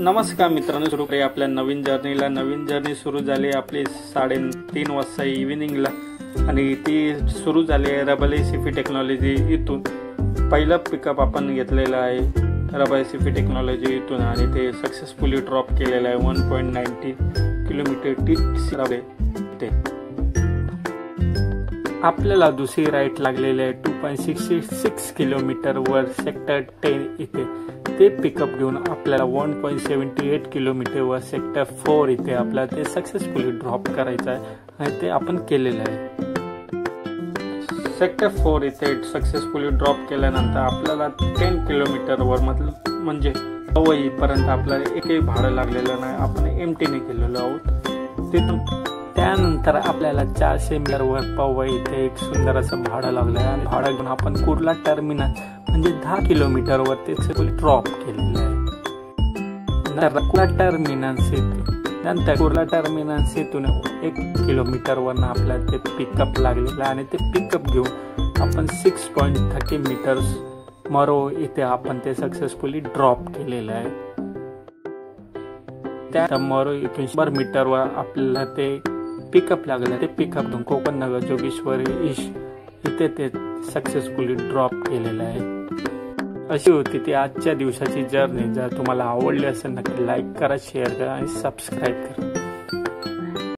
नमस्कार मित्रांनो, सुरू करूया आपल्या नवीन जर्नीला। नवीन जर्नी सुरू झाली आपली 3:30 वाजता इव्हिनिंगला आणि ती सुरू झाली आहे रबाळे सिफी टेक्नॉलॉजी इथून। पहिला पिकअप आपण घेतलेला आहे रबाळे सिफी टेक्नॉलॉजी इथून आणि ते सक्सेसफुली ड्रॉप केलेलं आहे 1.90 किलोमीटर ते आपल्याला दुसरी राईट लागलेली आहे 2.66 किलोमीटर वर सेक्टर 10 इथे ते पिकअप घेऊन आपल्याला 1.78 किलोमीटर वर सेक्टर 4 इथे आपल्याला ते सक्सेसफुली ड्रॉप करायचं आहे आणि ते आपण केलेलं आहे। सेक्टर 4 इथे सक्सेसफुली ड्रॉप केल्यानंतर आपल्याला 10 किलोमीटर वर म्हणजे पर्यंत आपल्याला एकही भाडं लागलेलं नाही, आपण एमटीने केलेलो आहोत। तिथून त्यानंतर आपल्याला 400 मीटर वर पवई इथे एक सुंदर असं भाडं लागलं आहे आणि भाडं घेऊन आपण कुर्ला टर्मिनल म्हणजे 10 किलोमीटर वर ते ड्रॉप केलेलं आहे। नंतर कुर्ला टर्मिनल सेतून 1 किलोमीटर वरनं आपल्याला ते पिकअप लागलेलं आहे आणि ते पिकअप घेऊन आपण 6.30 मीटर्स मरो इथे आपण ते सक्सेसफुली ड्रॉप केलेलं आहे। त्या मरो इथून 100 मीटर वर आपल्याला ते पिकअप लागलं, ते पिकअप घेऊन कोकण नगर जोगेश्वरी इथे ते सक्सेसफुली ड्रॉप केलेलं आहे। अशी होती ती आजच्या दिवसाची जर्नी। जर तुम्हाला आवडली असेल नक्की लाईक करा, शेअर करा आणि सबस्क्राईब करा।